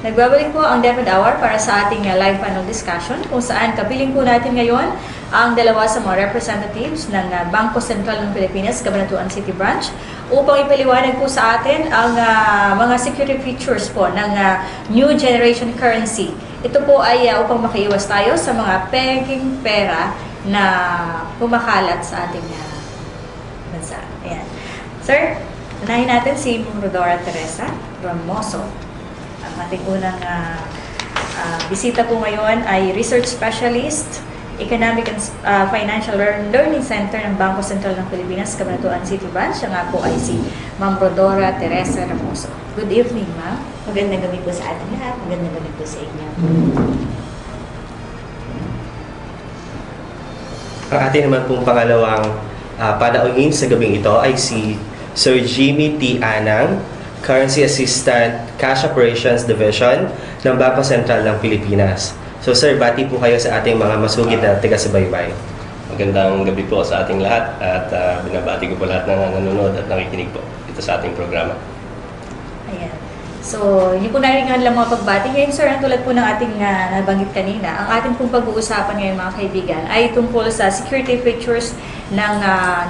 Nagbabalik po ang DepEd Hour para sa ating live panel discussion kung saan kapiling po natin ngayon ang dalawa sa mga representatives ng Bangko Sentral ng Pilipinas, Cabanatuan City Branch upang ipaliwanag po sa atin ang mga security features po ng new generation currency. Ito po ay upang makaiwas tayo sa mga peking pera na kumakalat sa ating bansa. Ayan. Sir, unahin natin si Rodora Teresa Ramoso. Ang ating unang bisita po ngayon ay Research Specialist, Economic and Financial Learning Center ng Bangko Sentral ng Pilipinas, Cabanatuan City Branch. Siya nga po ay si Ma'am Rodora Teresa Ramoso. Good evening, ma'am. Magandang gabi po sa ating lahat. Magandang gabi po sa inyo. Ang ating naman pong pangalawang panauhin sa gabing ito ay si Sir Jimmy T. Anang, Currency Assistant, Cash Operations Division ng Bangko Sentral ng Pilipinas. So sir, bati po kayo sa ating mga masugid na taga-subaybay. Magandang gabi po sa ating lahat at binabati ko po lahat na nanonood at nakikinig po ito sa ating programa. Ayan. So, hindi po naringan lang mga pagbati. Ngayon, sir, ang tulad po ng ating nabanggit kanina, ang ating pong pag-uusapan ngayon, mga kaibigan, ay tungkol sa security features ng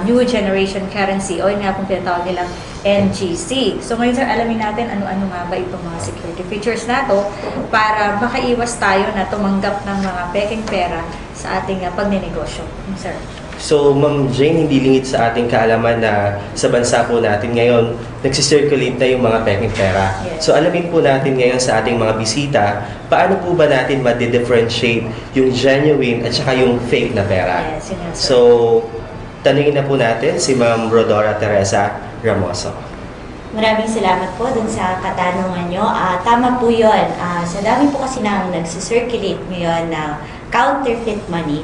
new generation currency o yun nga pong tinatawag nilang NGC. So, ngayon, sir, alamin natin ano-ano nga ba itong mga security features na to para makaiwas tayo na tumanggap ng mga peking pera sa ating pagninegosyo. Sir. So, Ma'am Jane, hindi lingid sa ating kaalaman na sa bansa po natin ngayon, nagsisirculate na yung mga peking pera. Yes. So, alamin po natin ngayon sa ating mga bisita, paano po ba natin ma-differentiate yung genuine at saka yung fake na pera? Yes, yun nga, sir. So, tanungin na po natin si Ma'am Rodora Teresa Ramoso. Maraming salamat po dun sa katanungan nyo. Tama po yun. Sa dami po kasi nang nagsisirculate ngayon na counterfeit money,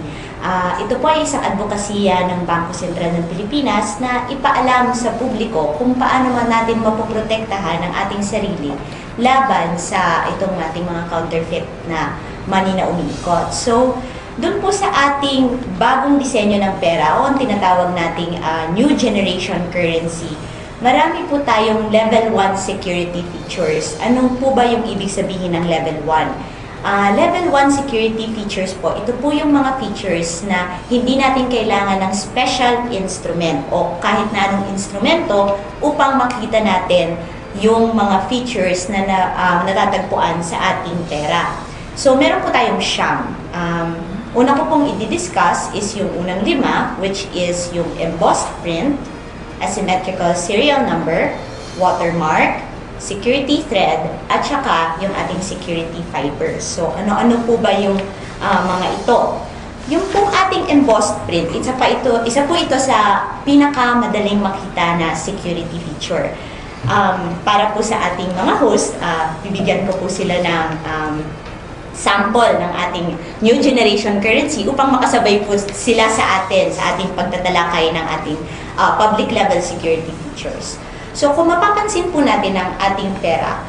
ito po ay isang advokasya ng Bangko Sentral ng Pilipinas na ipaalam sa publiko kung paano man natin mapoprotektahan ang ating sarili laban sa itong ating mga counterfeit na money na umiikot. So, doon po sa ating bagong disenyo ng pera o ang tinatawag nating new generation currency, marami po tayong level 1 security features. Anong po ba yung ibig sabihin ng level 1? Level 1 security features po, ito po yung mga features na hindi natin kailangan ng special instrument o kahit na anong instrumento upang makita natin yung mga features na natatagpuan sa ating pera. So, meron po tayong siyam. Una ko pong i-discuss is yung unang 5, which is yung embossed print, asymmetrical serial number, watermark, security thread, at saka yung ating security fibers. So, ano-ano po ba yung mga ito? Yung pong ating embossed print, isa po ito sa pinakamadaling makita na security feature. Para po sa ating mga host, bibigyan ko po sila ng sample ng ating new generation currency upang makasabay po sila sa atin, sa ating pagtatalakay ng ating public level security features. So, kung mapapansin po natin ang ating pera,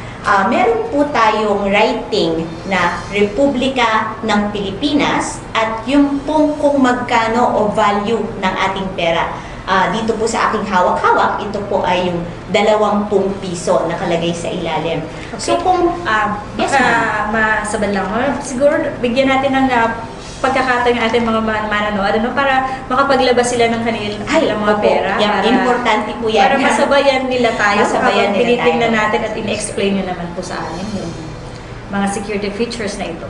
meron po tayong writing na Republika ng Pilipinas at yung pong kung magkano o value ng ating pera. Dito po sa aking hawak-hawak, ito po ay yung 20 piso nakalagay sa ilalim. Okay. So, kung yes, masabal lang. Siguro, bigyan natin ng pagkakataon ng ating mga manonood para makapaglabas sila ng kanilang mga pera. Yan, importante po yan. Para masabayan nila tayo. Masabayan nila tinitingnan tayo. natin at in-explain nyo naman po sa amin yung mga security features na ito.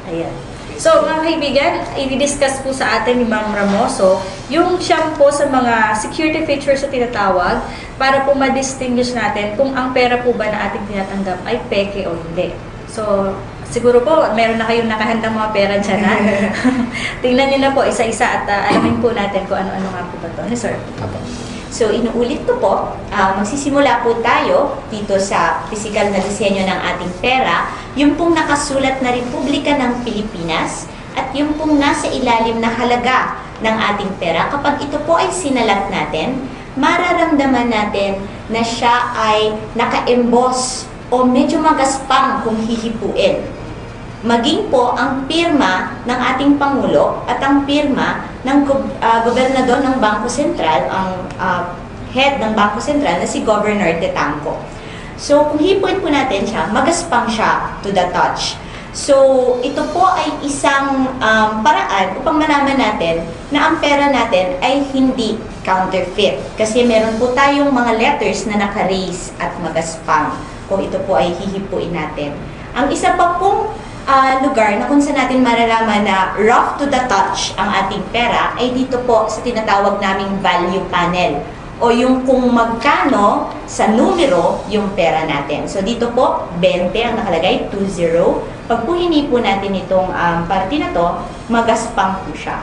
Ayan. So, mga kaibigan, i-discuss po sa atin ni Ma'am Ramoso yung siyam po sa mga security features na tinatawag para po ma-distinguish natin kung ang pera po ba na ating tinatanggap ay peke o hindi. So, siguro po, meron na kayong nakahandang mga pera dyan, ha? Tingnan nyo na po isa-isa at alamin po natin kung ano-ano nga po ba ito. Ano, sir? So, inuulit ko po, magsisimula po tayo dito sa physical na disenyo ng ating pera, yung pong nakasulat na Republika ng Pilipinas at yung pong nasa ilalim na halaga ng ating pera. Kapag ito po ay sinalat natin, mararamdaman natin na siya ay naka-emboss o medyo magaspang kung hihipuin. Maging po ang pirma ng ating Pangulo at ang pirma ng gobernador ng Bangko Sentral, ang head ng Bangko Sentral na si Governor Tetangco. So, kung hipuin po natin siya, magaspang siya to the touch. So, ito po ay isang paraan upang malaman natin na ang pera natin ay hindi counterfeit. Kasi meron po tayong mga letters na naka-raise at magaspang kung ito po ay hihipuin natin. Ang isa pa pong lugar na kung saan natin malalaman na rough to the touch ang ating pera ay dito po sa tinatawag naming value panel o yung kung magkano sa numero yung pera natin. So dito po 20 ang nakalagay, 20. Pag po hinipo natin itong parte na to, magaspang po siya.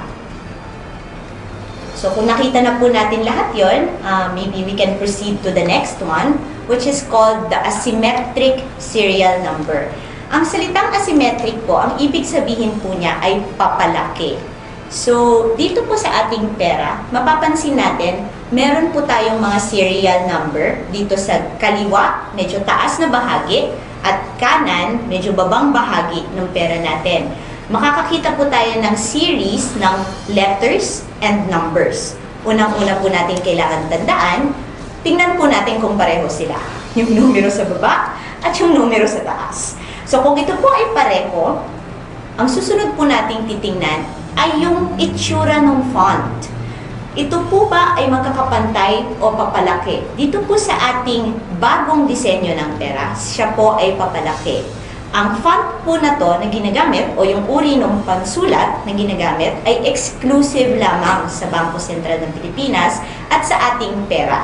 So kung nakita na po natin lahat yon, maybe we can proceed to the next one, which is called the asymmetric serial number. Ang salitang asymmetric po, ang ibig sabihin po niya ay papalaki. So, dito po sa ating pera, mapapansin natin, meron po tayong mga serial number dito sa kaliwa, medyo taas na bahagi, at kanan, medyo babang bahagi ng pera natin. Makakakita po tayo ng series ng letters and numbers. Unang-una po natin kailangan tandaan, tingnan po natin kung pareho sila. Yung numero sa baba at yung numero sa taas. So, kung ito po ay pareho, ang susunod po nating titingnan ay yung itsura ng font. Ito po ba ay magkakapantay o papalaki? Dito po sa ating bagong disenyo ng pera, siya po ay papalaki. Ang font po na to na ginagamit o yung uri ng pansulat na ginagamit ay exclusive lamang sa Bangko Sentral ng Pilipinas at sa ating pera.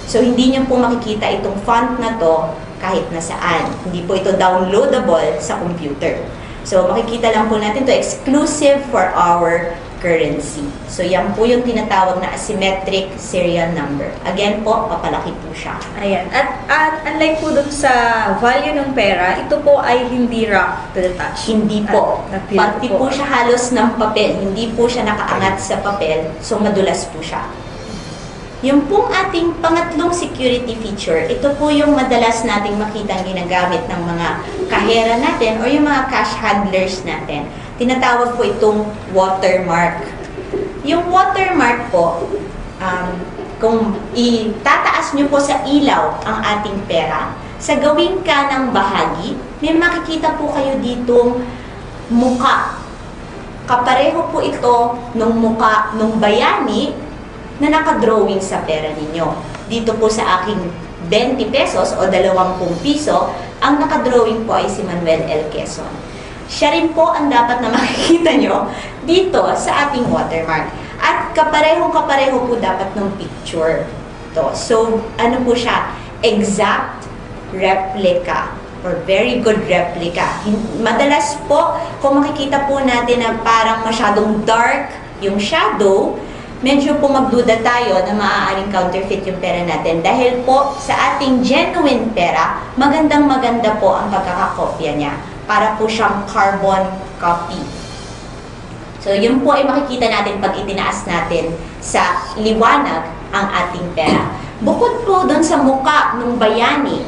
So, hindi niyo po makikita itong font na to kahit nasaan. Hindi po ito downloadable sa computer. So, makikita lang po natin to exclusive for our currency. So, yan po yung tinatawag na asymmetric serial number. Again po, papalaki po siya. Ayan. At unlike po dun sa value ng pera, ito po ay hindi rough to the touch. Hindi po. Pati po siya halos ng papel. Hindi po siya nakaangat sa papel. So, madulas po siya. Yung pong ating pangatlong security feature, ito po yung madalas nating makitang ginagamit ng mga kahera natin o yung mga cash handlers natin. Tinatawag po itong watermark. Yung watermark po, kung itataas nyo po sa ilaw ang ating pera, sa gawing kanang bahagi, may makikita po kayo ditong muka. Kapareho po ito nung muka nung bayani na nakadrawing sa pera ninyo. Dito po sa aking 20 pesos o 20 piso, ang nakadrawing po ay si Manuel L. Quezon. Siya rin po ang dapat na makikita nyo dito sa ating watermark. At kapareho po dapat ng picture to. So, ano po siya? Exact replica or very good replica. Madalas po, kung makikita po natin na parang masyadong dark yung shadow, medyo po magduda tayo na maaaring counterfeit yung pera natin. Dahil po sa ating genuine pera, magandang-maganda po ang pagkakakopya niya. Para po siyang carbon copy. So, yun po ay makikita natin pag itinaas natin sa liwanag ang ating pera. Bukod po doon sa muka ng bayani,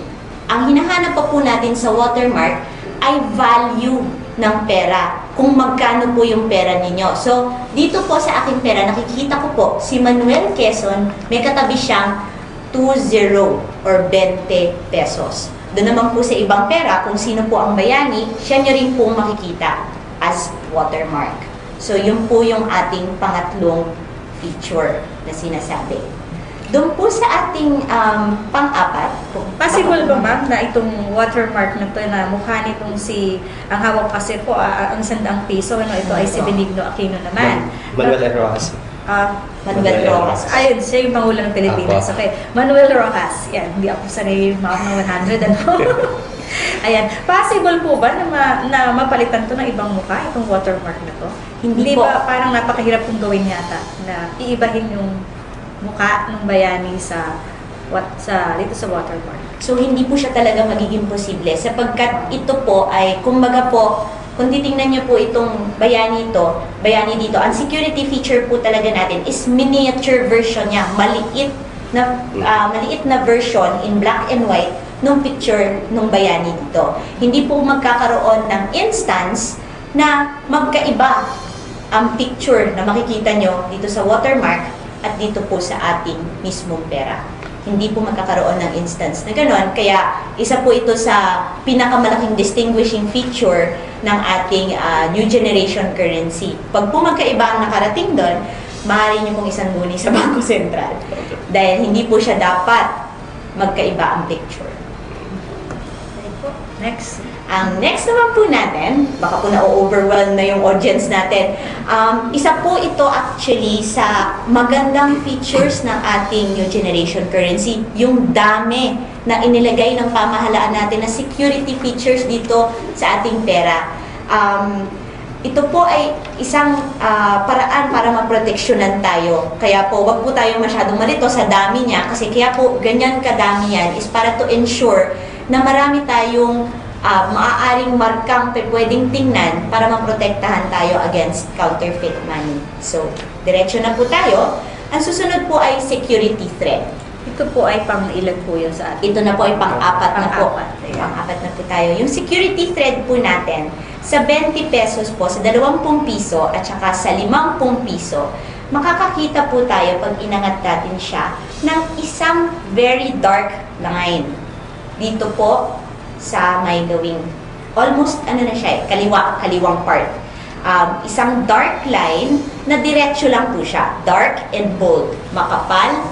ang hinahanap pa po natin sa watermark ay value ng pera. Kung magkano po yung pera ninyo. So, dito po sa aking pera, nakikita ko po, si Manuel Quezon, may katabi siyang 20 or 20 pesos. Doon naman po sa ibang pera, kung sino po ang bayani, siya nyo rin po makikita as watermark. So, yun po yung ating pangatlong feature na sinasabi. Doon po sa ating pang-apat. Possible ba ma'am na itong watermark na ito na mukha nitong ang hawak kasi po, ang 100 piso, ito ay si Benigno Aquino naman. Manuel Rojas. Manuel Rojas. Ayun, siya yung Pangulo ng Pilipinas. Okay. Manuel Rojas. Yan, hindi ako sanay mga 100. Ayan. Possible po ba na mapalitan to ng ibang mukha, itong watermark na to? Hindi po. ba parang napakahirap kong gawin yata na iibahin yung mukha ng bayani dito sa watermark? So, hindi po siya talaga magiging posible sapagkat ito po ay, kumbaga po, kung titingnan niyo po itong bayani dito, ang security feature po talaga natin is miniature version niya, maliit na version in black and white nung picture nung bayani dito. Hindi po magkakaroon ng instance na magkaiba ang picture na makikita nyo dito sa watermark at dito po sa ating mismong pera. Hindi po magkakaroon ng instance na gano'n. Kaya isa po ito sa pinakamalaking distinguishing feature ng ating new generation currency. Pag po magkaiba ang nakarating doon, maaari niyo pong isangguni sa Bangko Sentral. Dahil hindi po siya dapat magkaiba ang picture. Next. Ang next naman po natin, baka po na-overwhelm na yung audience natin. Isa po ito actually sa magandang features ng ating new generation currency. Yung dami na inilagay ng pamahalaan natin na security features dito sa ating pera. Ito po ay isang paraan para maproteksyonan tayo. Kaya po, wag po tayo masyadong malito sa dami niya. Kasi kaya po, ganyan kadami yan is para to ensure na marami tayong maaaring markang pwedeng tingnan para maprotektahan tayo against counterfeit money. So, diretso na po tayo. Ang susunod po ay security threat. Ito po ay pang-ilan po yun sa atin? Ito na po ay pang-apat na po. Pang-apat, ayan. Pang-apat na po tayo. Yung security threat po natin, sa 20 pesos po, sa 20 piso at saka sa 50 piso, makakakita po tayo pag inangat natin siya ng isang very dark line. Dito po, sa may gawing almost ano na siya, kaliwang part. Isang dark line na diretso lang po siya. Dark and bold. Makapal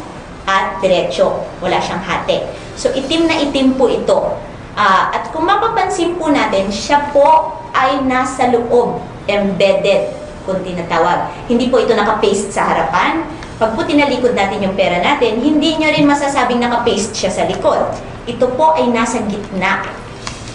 at diretso. Wala siyang hati. So, itim na itim po ito. At kung mapapansin po natin, siya po ay nasa loob. Embedded, kung tinatawag. Hindi po ito nakapaste sa harapan. Pag po tinalikod natin yung pera natin, hindi nyo rin masasabing nakapaste siya sa likod. Ito po ay nasa gitna.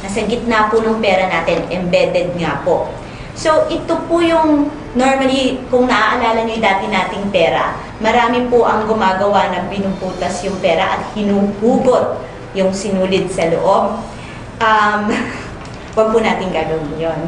Nasa gitna po ng pera natin, embedded nga po. So, ito po yung normally, kung naaalala nyo yung dati nating pera, marami po ang gumagawa na binuputas yung pera at hinuhugot yung sinulid sa loob. Huwag po natin gagawin yun.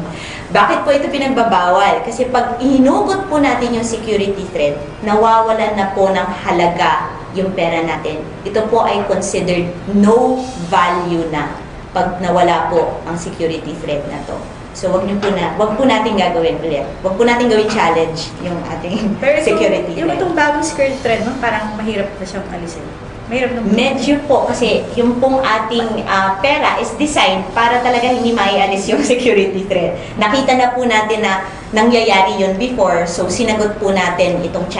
Bakit po ito pinagbabawal? Kasi pag hinugot po natin yung security threat, nawawalan na po ng halaga yung pera natin. Ito po ay considered no value na pag nawala po ang security threat na to. So, wag po natin gagawin ulit. Wag po natin gawin challenge yung ating security Yung threat. itong bagong security threat, no, parang mahirap na siyang alisin. Mahirap na Medyo po, kasi yung pong ating pera is designed para talaga hindi maialis yung security threat. Nakita na po natin na nangyayari yun before, so sinagot po natin itong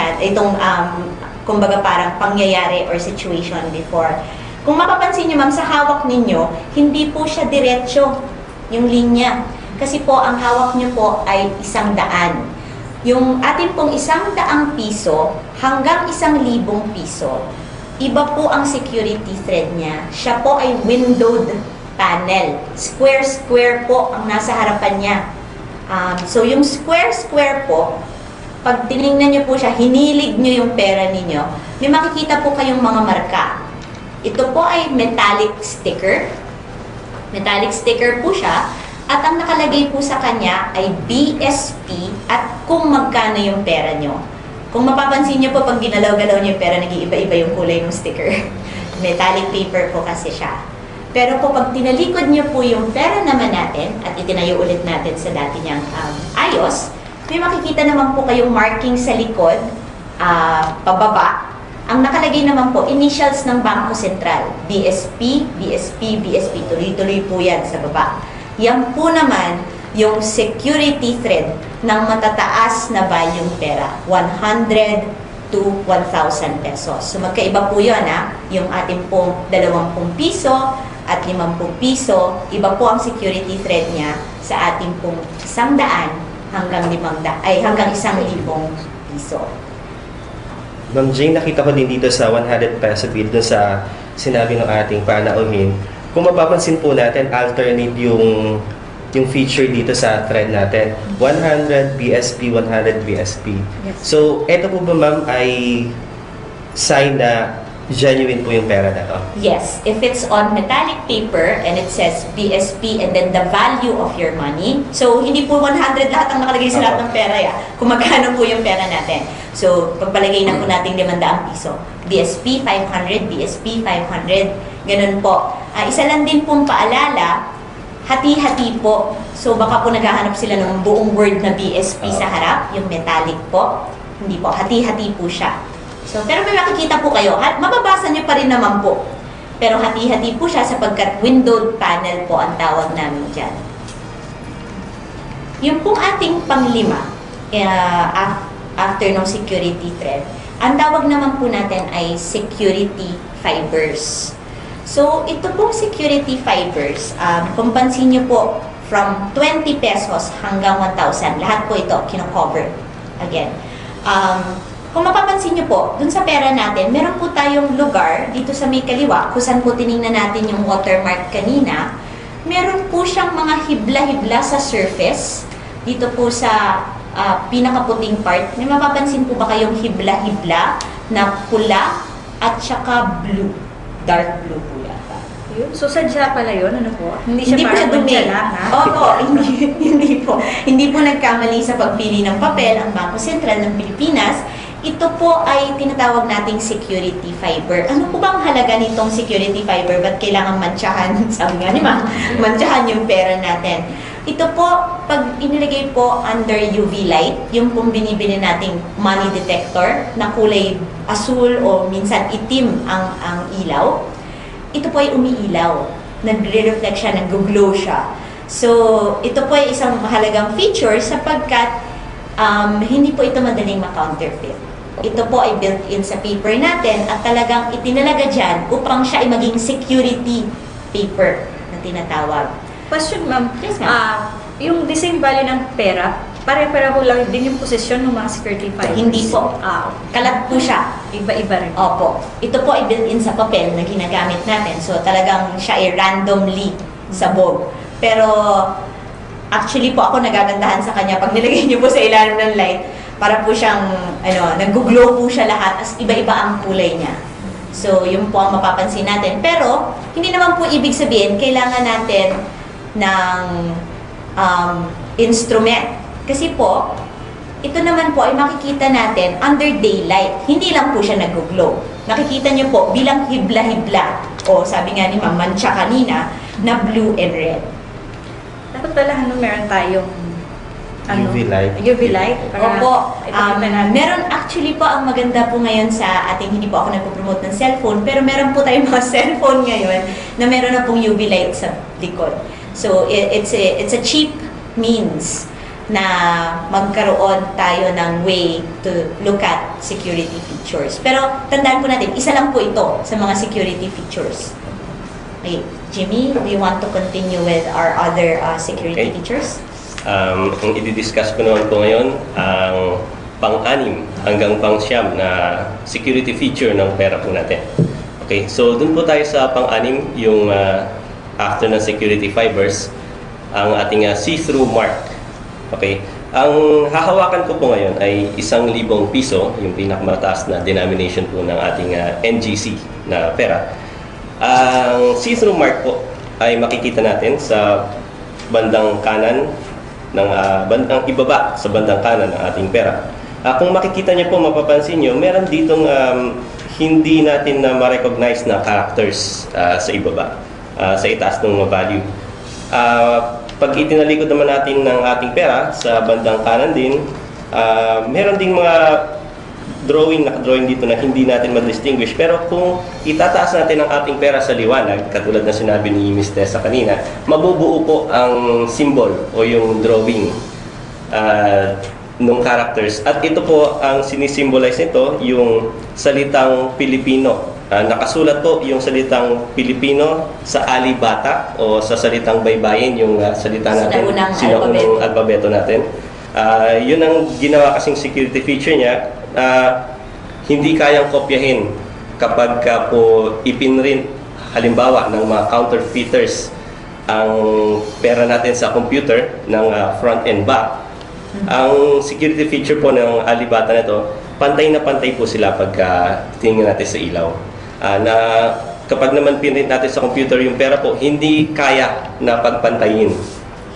kumbaga parang pangyayari or situation before. Kung mapapansin nyo, ma'am, sa hawak ninyo, hindi po siya diretso yung linya. Kasi po, ang hawak nyo po ay 100. Yung ating pong 100 piso hanggang 1,000 piso, iba po ang security thread niya. Siya po ay windowed panel. Square-square po ang nasa harapan niya. So, yung square-square po, pag tinignan nyo po siya, hinilig nyo yung pera ninyo, may makikita po kayong mga marka. Ito po ay metallic sticker. Metallic sticker po siya. At ang nakalagay po sa kanya ay BSP at kung magkano yung pera nyo. Kung mapapansin nyo po, pag ginalaw-galaw nyo yung pera, nag-iiba-iba yung kulay ng sticker. Metallic paper po kasi siya. Pero po, pag tinalikod nyo po yung pera naman natin, at itinayo ulit natin sa dati niyang ayos, may makikita naman po kayong marking sa likod, pababa. Ang nakalagay naman po, initials ng Bangko Sentral. BSP, BSP, BSP. Tuloy-tuloy po yan sa baba. Yan po naman yung security thread ng matataas na value pera. 100 to 1,000 pesos. So magkaiba po yun, yung ating pong 20 piso at 50 piso. Iba po ang security thread niya sa ating pong 100 hanggang 1,000 piso. Ma'am Jane, nakita ko din dito sa 100 peso bill doon sa sinabi ng ating panauhin. Kung mapapansin po natin, alternate yung feature dito sa thread natin. 100 BSP, 100 BSP. Yes. So, eto po ba ma'am ay sign na genuine po yung pera na to? Yes, if it's on metallic paper and it says BSP and then the value of your money. So, hindi po 100 lahat ang nakalagay sa lahat ng pera. Kung magkano po yung pera natin. So, pagpalagay na po natin 500 piso. BSP 500, BSP 500, ganun po. Isa lang din pong paalala, hati-hati po. So, baka po naghahanap sila ng buong word na BSP sa harap, yung metallic po. Hindi po, hati-hati po siya. So, pero may makikita po kayo. At mababasa nyo pa rin naman po. Pero hati-hati po siya sapagkat windowed panel po ang tawag namin dyan. Yung pong ating panglima, after ng security thread, ang tawag naman po natin ay security fibers. So, ito pong security fibers, kung pansin nyo po, from 20 pesos hanggang 1,000, lahat po ito kino-cover. Again, kung mapapansin nyo po, dun sa pera natin, meron po tayong lugar dito sa may kaliwa, kung saan po tinignan natin yung watermark kanina, meron po siyang mga hibla-hibla sa surface, dito po sa pinakaputing part. May mapapansin po ba kayong hibla-hibla na pula at saka blue, dark blue po yata. So, sadya pala yun, ano po? Hindi siya Hindi po siya parang dumi. mansala, ha? Opo, hindi po. Hindi po nagkamali sa pagpili ng papel ang Bangko Sentral ng Pilipinas. Ito po ay tinatawag nating security fiber. Ano po bang halaga nitong security fiber? Ba't kailangan mantsahan? Sabi nga ni Ma'am, mantsahan yung pera natin. Ito po, pag inilagay po under UV light, yung pong binibili nating money detector na kulay asul o minsan itim ang ilaw, ito po ay umiilaw. Nagre-reflect siya, nag-glow siya. So, ito po ay isang mahalagang feature sapagkat hindi po ito madaling ma-counterfeit. Ito po ay built-in sa paper natin at talagang itinalaga dyan upang siya ay maging security paper na tinatawag. Question, ma'am. Yes, ma'am. Yung design value ng pera, pare-pareho lang din yung posisyon ng mga security fibers? Hindi po. Okay. Kalat po siya. Iba-iba rin. Opo. Ito po ay built-in sa papel na ginagamit natin. So talagang siya ay randomly sabog. Pero actually po ako nagagandahan sa kanya pag nilagay niyo po sa ilalim ng light, para po siyang nag-glow po siya lahat as iba-iba ang kulay niya. So yun po ang mapapansin natin. Pero hindi naman po ibig sabihin kailangan natin ng instrument. Kasi po, ito naman po ay makikita natin under daylight. Hindi lang po siya nag-glow. Makikita niyo po bilang hibla-hibla. O sabi nga ni Ma'am Mancha kanina, na blue and red. Dapat pala meron tayong UV light. UV light. Opo. Ipakita natin. Meron actually po ang maganda po ngayon sa ating, hindi po ako nagpo-promote ng cellphone, pero meron po tayong mga cellphone ngayon na meron na pong UV light sa likod. So, it's a cheap means na magkaroon tayo ng way to look at security features. Pero tandaan po natin, isa lang po ito sa mga security features. Okay, Jimmy, do you want to continue with our other security features? Ang i-discuss ko naman po ngayon ang pang-anim hanggang pang-siyam na security feature ng pera po natin. Okay, so dun po tayo sa pang-anim, yung after ng security fibers, ang ating see-through mark. Okay, ang hahawakan ko po ngayon ay 1,000 piso, yung pinakamataas na denomination po ng ating NGC na pera. Ang see-through mark po ay makikita natin sa bandang kanan ng bandang ibaba sa bandang kanan ng ating pera. Kung makikita niyo po, mapapansin niyo, meron ditong hindi natin na ma-recognize na characters sa ibaba, sa itaas ng value. Pag itinalikod naman natin ng ating pera sa bandang kanan din, meron ding mga nakadrawing dito na hindi natin ma-distinguish. Pero kung itataas natin ang ating pera sa liwanag, katulad na sinabi ni Ms. Tessa kanina, mabubuo po ang symbol o yung drawing ng characters. At ito po ang sinisimbolize nito, yung salitang Pilipino. Nakasulat po yung salitang Pilipino sa alibata o sa salitang baybayin, yung salita natin, sinaunang alpabeto natin. Yun ang ginawa kasing security feature niya. Hindi kayang kopyahin kapag po ipinrint halimbawa ng mga counterfeiters ang pera natin sa computer ng front and back. Ang security feature po ng alibata nito, pantay na pantay po sila pagka tingnan natin sa ilaw. Na kapag naman pinrint natin sa computer yung pera po, hindi kaya na pagpantayin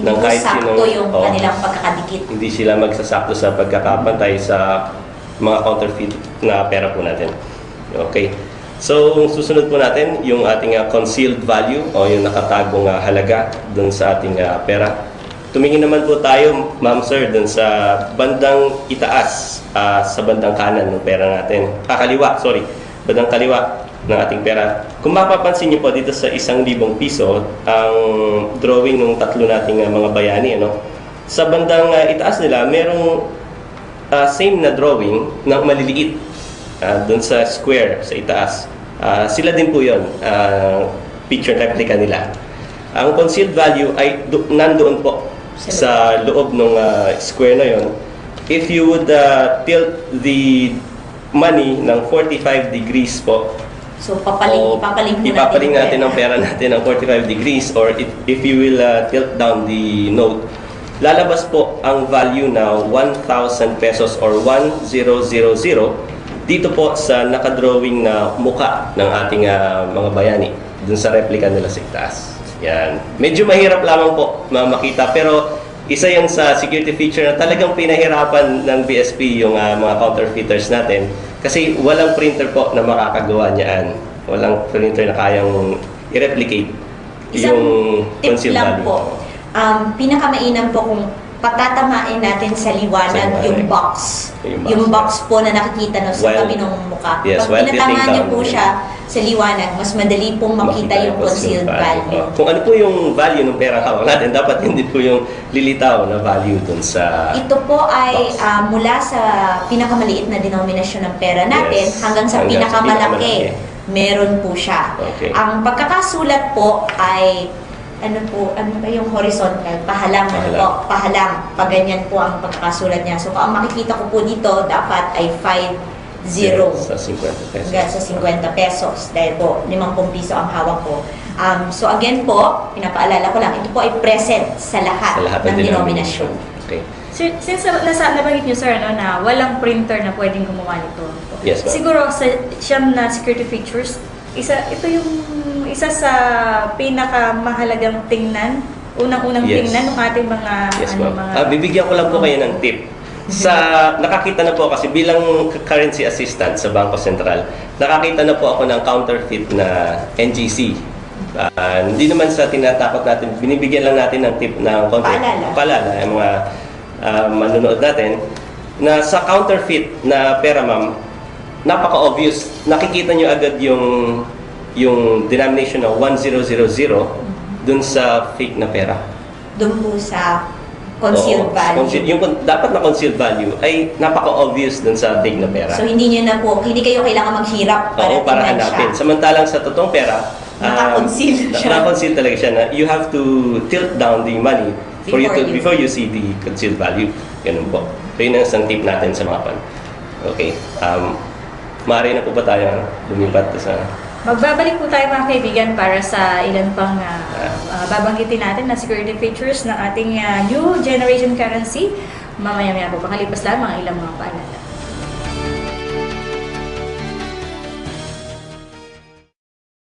ng kahit sakto yung kanilang pagkakadikit. Hindi sila magsasakto sa pagkakapantay sa mga counterfeit na pera po natin. Okay. So, susunod po natin yung ating concealed value o yung nakatagong halaga dun sa ating pera. tumingin naman po tayo, ma'am sir, dun sa bandang itaas, sa bandang kanan ng pera natin. Kaliwa, sorry. Bandang kaliwa ng ating pera. Kung mapapansin niyo po dito sa 1,000 piso, ang drawing ng tatlo nating mga bayani, ano? Sa bandang itaas nila, merong same na drawing ng maliliit dun sa square sa itaas. Sila din po yun, picture replica nila. Ang concealed value ay nandoon po sa loob ng square na yon. If you would tilt the money ng 45 degrees po, So, ipapaling natin ang pera natin ng 45 degrees, or if you will tilt down the note, lalabas po ang value na 1,000 pesos or 1,000 dito po sa nakadrawing na muka ng ating mga bayani dun sa replica nila sa itaas. Yan. Medyo mahirap lamang po makita, pero isa yan sa security feature na talagang pinahirapan ng BSP yung mga counterfeiters natin, kasi walang printer po na makakagawa niyaan. Walang printer na kayang i-replicate yung concealed value. Po. Pinakamainam po kung patatamain natin sa liwanag yung box. Yung box po na nakikita sa tabi ng mukha. Yes, pag pinatamaan niyo po siya sa liwanag, mas madali pong makita yung concealed value. Kung ano po yung value ng pera hawak natin, dapat hindi po yung lilitaw na value dun sa Ito po ay box. mula sa pinakamaliit na denominasyon ng pera natin hanggang sa pinakamalaki. Meron po siya. Okay. Ang pagkakasulat po ay ano ba yung horizontal? Pahalang. Paganyan po ang pagkakasulat niya. So, ang makikita ko po dito, dapat ay 5-0. Sa 50 pesos. Hanggang sa 50 pesos. Dahil po, 50 piso ang hawak ko. So, again po, pinapaalala ko lang, ito po ay present sa lahat ng denominasyon. Okay. Since nabanggit niyo, sir, na walang printer na pwedeng gumawa nito. Yes, ma'am. Siguro sa siyam na security features, ito yung isa sa pinakamahalagang tingnan, unang-unang tingnan ng ating mga bibigyan ko lang po kayo ng tip. Sa nakakita na po kasi bilang currency assistant sa Bangko Sentral, nakakita na po ako ng counterfeit na NGC. Hindi naman sa tinatakot natin, binibigyan lang natin ng tip ng paalala yung mga manonood natin na sa counterfeit na pera, ma'am, napaka-obvious. Nakikita nyo agad yung denomination na 1000 dun sa fake na pera. Doon po sa concealed value. Yung dapat na concealed value ay napaka-obvious dun sa fake na pera. So hindi kayo kailangan maghirap para hanapin. siya. Samantalang sa totoong pera, naka-conceal siya. Naka-conceal talaga siya na you have to tilt down the money before you see the concealed value. Ganun po. So yun ang isang tip natin sa mga pan. Okay. Maaari na po ba tayo lumipat sa... Magbabalik po tayo, mga kaibigan, para sa ilan pang babanggitin natin na security features ng ating new generation currency. Mamaya-maya po, pakalipas lamang ilang mga paalala.